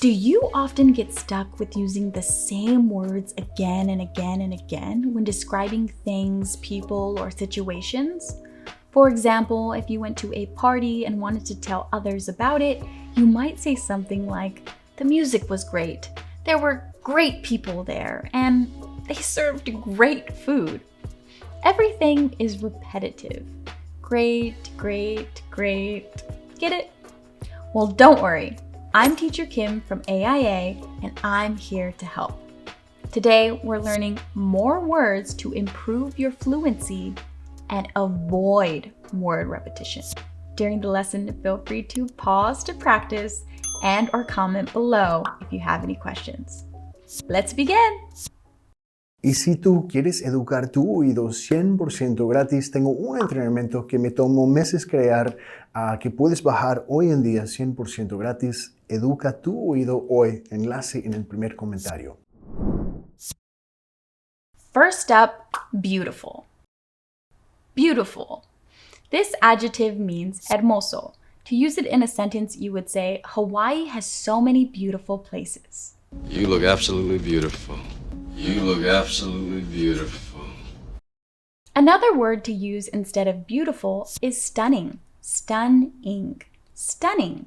Do you often get stuck with using the same words again and again and again when describing things, people, or situations? For example, if you went to a party and wanted to tell others about it, you might say something like, "The music was great, there were great people there, and they served great food." Everything is repetitive. Great, great, great. Get it? Well, don't worry. I'm Teacher Kim from AIA, and I'm here to help. Today, we're learning more words to improve your fluency and avoid word repetition. During the lesson, feel free to pause to practice and/or comment below if you have any questions. Let's begin! Y si tú quieres educar tu oído 100% gratis, tengo un entrenamiento que me tomó meses crear, que puedes bajar hoy en día 100% gratis. Educa tu oído hoy. Enlace en el primer comentario. First up, beautiful. Beautiful. This adjective means hermoso. To use it in a sentence, you would say, Hawaii has so many beautiful places. You look absolutely beautiful. You look absolutely beautiful. Another word to use instead of beautiful is stunning. Stunning. Stunning.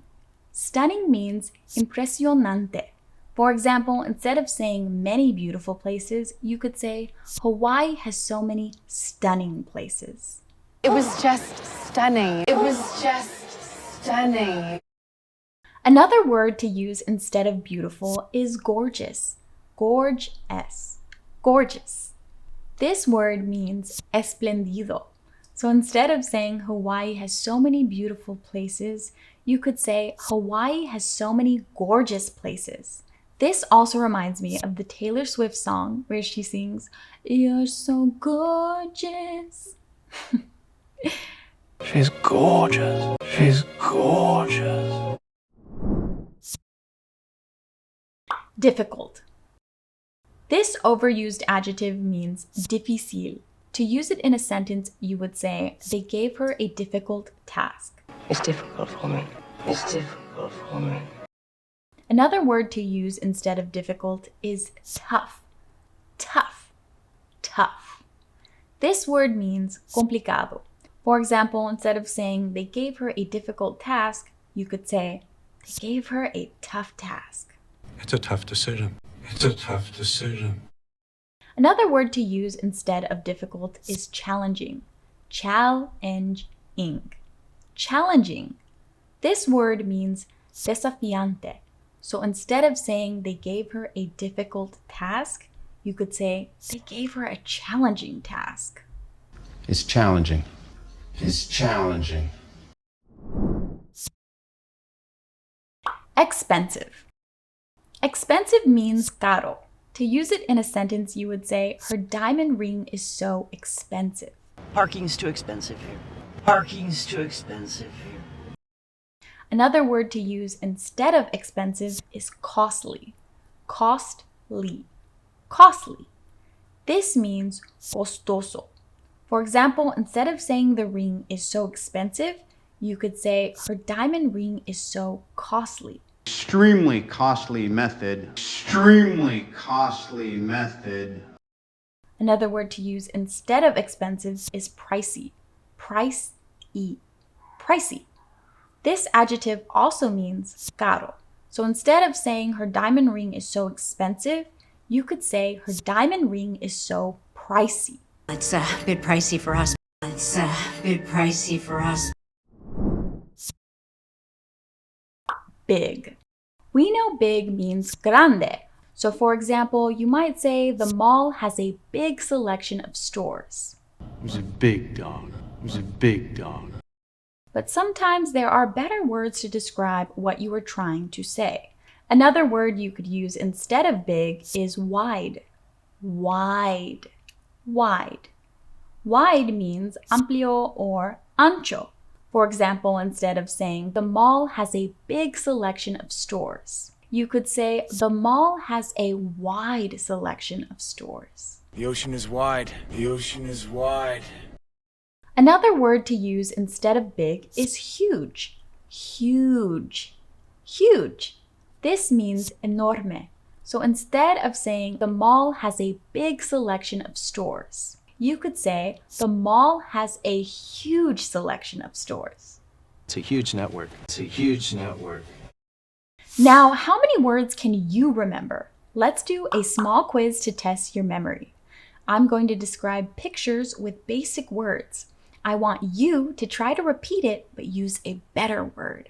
Stunning means impresionante. For example, instead of saying many beautiful places, you could say, Hawaii has so many stunning places. It was just stunning. It was just stunning. Another word to use instead of beautiful is gorgeous. Gorgeous. Gorgeous. This word means esplendido. So instead of saying Hawaii has so many beautiful places, you could say Hawaii has so many gorgeous places. This also reminds me of the Taylor Swift song where she sings, "You're so gorgeous." She's gorgeous. She's gorgeous. Difficult. This overused adjective means difficile. To use it in a sentence, you would say, they gave her a difficult task. It's difficult for me. It's difficult for me. Another word to use instead of difficult is tough. Tough. Tough. This word means complicado. For example, instead of saying they gave her a difficult task, you could say they gave her a tough task. It's a tough decision. It's a tough decision. Another word to use instead of difficult is challenging. Challenging. Challenging. This word means desafiante. So instead of saying they gave her a difficult task, you could say they gave her a challenging task. It's challenging. It's challenging. Expensive. Expensive means caro. To use it in a sentence, you would say, her diamond ring is so expensive. Parking's too expensive here. Parking's too expensive here. Another word to use instead of expensive is costly. Costly. Costly. This means costoso. For example, instead of saying the ring is so expensive, you could say her diamond ring is so costly. Extremely costly method. Extremely costly method. Another word to use instead of expensive is pricey. Pricey. Pricey. This adjective also means caro. So instead of saying her diamond ring is so expensive, you could say her diamond ring is so pricey. It's a bit pricey for us. It's a bit pricey for us. Big. We know big means grande. So for example, you might say the mall has a big selection of stores. It was a big dog. It was a big dog. But sometimes there are better words to describe what you are trying to say. Another word you could use instead of big is wide. Wide. Wide. Wide means amplio or ancho. For example, instead of saying the mall has a big selection of stores, you could say the mall has a wide selection of stores. The ocean is wide. The ocean is wide. Another word to use instead of big is huge. Huge. Huge. This means enorme. So instead of saying the mall has a big selection of stores, you could say the mall has a huge selection of stores. It's a huge network. It's a huge network. Now, how many words can you remember? Let's do a small quiz to test your memory. I'm going to describe pictures with basic words. I want you to try to repeat it, but use a better word.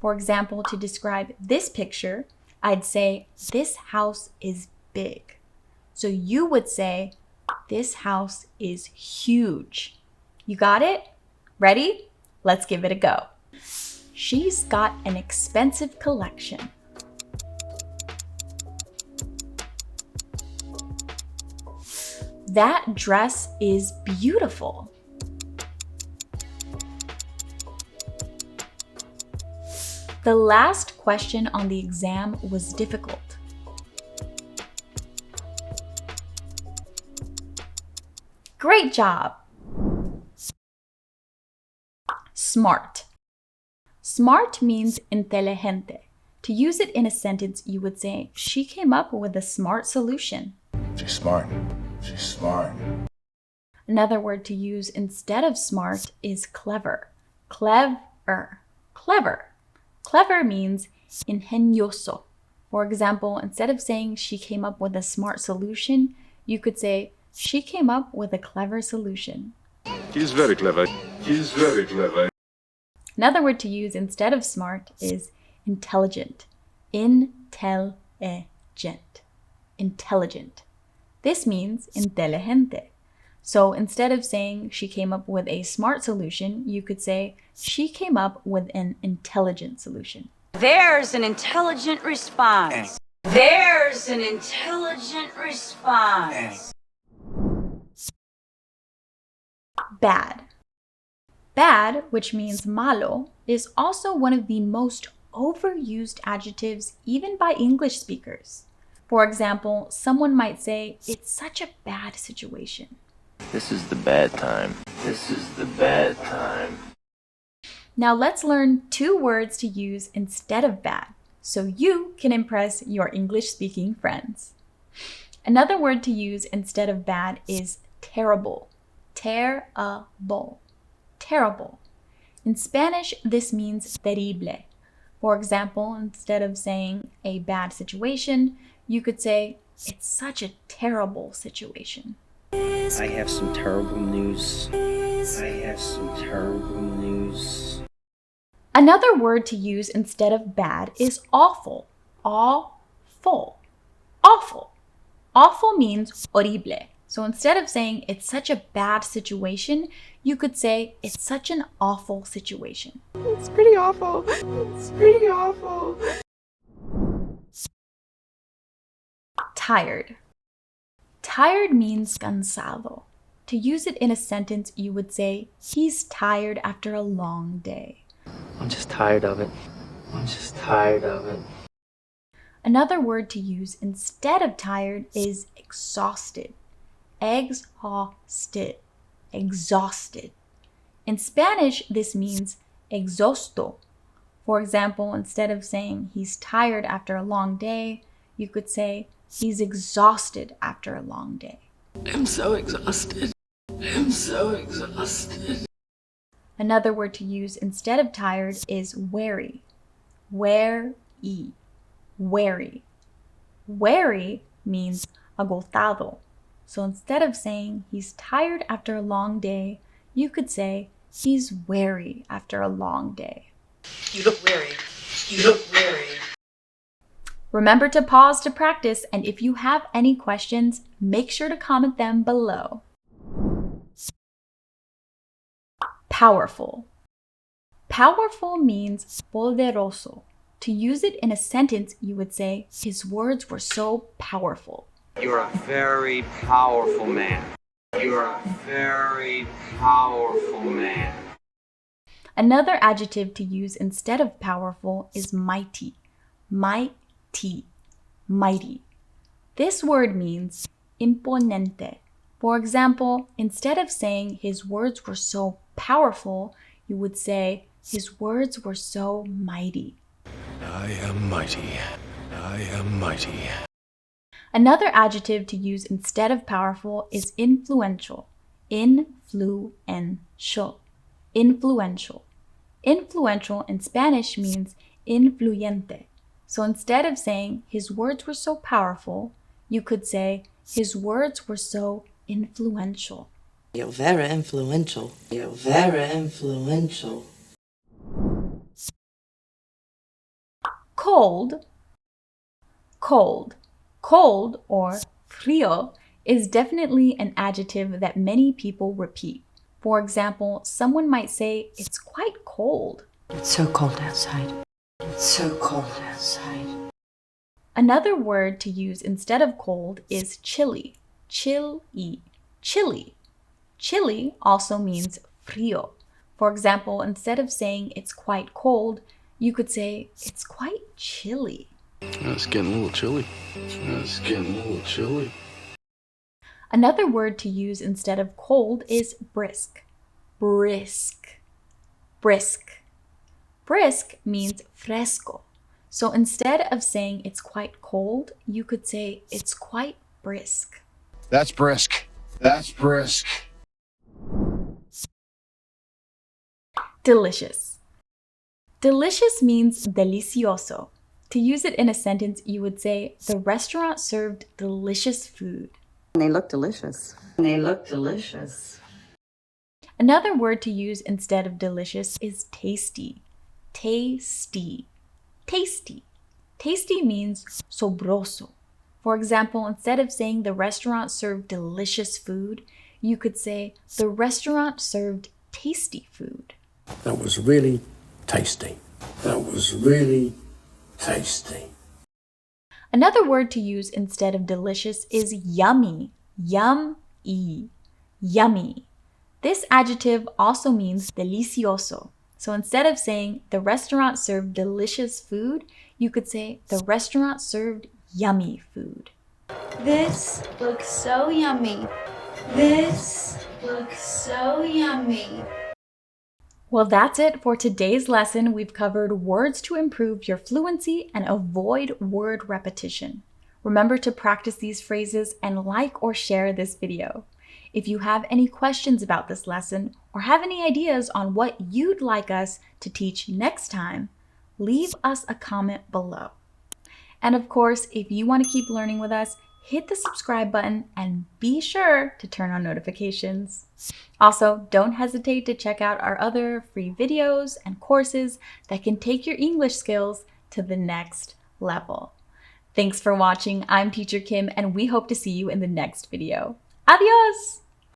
For example, to describe this picture, I'd say, this house is big. So you would say, this house is huge. You got it? Ready? Let's give it a go. She's got an expensive collection. That dress is beautiful. The last question on the exam was difficult. Great job! Smart. Smart means inteligente. To use it in a sentence, you would say, she came up with a smart solution. She's smart. She's smart. Another word to use instead of smart is clever. Clever. Clever. Clever means ingenioso. For example, instead of saying she came up with a smart solution, you could say she came up with a clever solution. He's very clever. He's very clever. Another word to use instead of smart is intelligent. Intelligent. Intelligent. This means inteligente. So instead of saying she came up with a smart solution, you could say she came up with an intelligent solution. There's an intelligent response. There's an intelligent response. Bad. Bad, which means malo, is also one of the most overused adjectives even by English speakers. For example, someone might say, it's such a bad situation. This is the bad time. This is the bad time. Now let's learn 2 words to use instead of bad, so you can impress your English-speaking friends. Another word to use instead of bad is terrible. Terrible. Terrible. In Spanish, this means terrible. For example, instead of saying a bad situation, you could say, it's such a terrible situation. I have some terrible news. I have some terrible news. Another word to use instead of bad is awful. Awful. Awful. Awful means horrible. So instead of saying it's such a bad situation, you could say it's such an awful situation. It's pretty awful. It's pretty awful. Tired. Tired means cansado. To use it in a sentence, you would say, he's tired after a long day. I'm just tired of it. I'm just tired of it. Another word to use instead of tired is exhausted. Exhausted. Exhausted. In Spanish, this means exhausto. For example, instead of saying he's tired after a long day, you could say he's exhausted after a long day. I'm so exhausted. I'm so exhausted. Another word to use instead of tired is weary. Weary. Weary. Weary means agotado. So instead of saying he's tired after a long day, you could say he's weary after a long day. You look weary. You look weary. Remember to pause to practice, and if you have any questions, make sure to comment them below. Powerful. Powerful means poderoso. To use it in a sentence, you would say, his words were so powerful. You're a very powerful man. You're a very powerful man. Another adjective to use instead of powerful is mighty. Mighty. Mighty. This word means imponente. For example, instead of saying his words were so powerful, you would say his words were so mighty. I am mighty. I am mighty. Another adjective to use instead of powerful is influential. Influential. Influential. Influential in Spanish means influyente. So instead of saying his words were so powerful, you could say his words were so influential. You're very influential. You're very influential. Cold. Cold. Cold or frío is definitely an adjective that many people repeat. For example, someone might say, it's quite cold. It's so cold outside. It's so cold outside. Another word to use instead of cold is chilly. Chilly. Chilly. Chilly also means frío. For example, instead of saying it's quite cold, you could say it's quite chilly. It's getting a little chilly. It's getting a little chilly. Another word to use instead of cold is brisk. Brisk. Brisk. Brisk means fresco. So instead of saying it's quite cold, you could say it's quite brisk. That's brisk. That's brisk. Delicious. Delicious means delicioso. To use it in a sentence, you would say, the restaurant served delicious food. They look delicious. They look delicious. Another word to use instead of delicious is tasty. Tasty. Tasty. Tasty means sobroso. For example, instead of saying the restaurant served delicious food, you could say the restaurant served tasty food. That was really tasty. That was really tasty. Another word to use instead of delicious is yummy. Yum-y. Yummy. This adjective also means delicioso. So instead of saying the restaurant served delicious food, you could say the restaurant served yummy food. This looks so yummy. This looks so yummy. Well, that's it for today's lesson. We've covered words to improve your fluency and avoid word repetition. Remember to practice these phrases and like or share this video. If you have any questions about this lesson or have any ideas on what you'd like us to teach next time, leave us a comment below. And of course, if you want to keep learning with us, hit the subscribe button and be sure to turn on notifications. Also, don't hesitate to check out our other free videos and courses that can take your English skills to the next level. Thanks for watching. I'm Teacher Kim, and we hope to see you in the next video. Adios!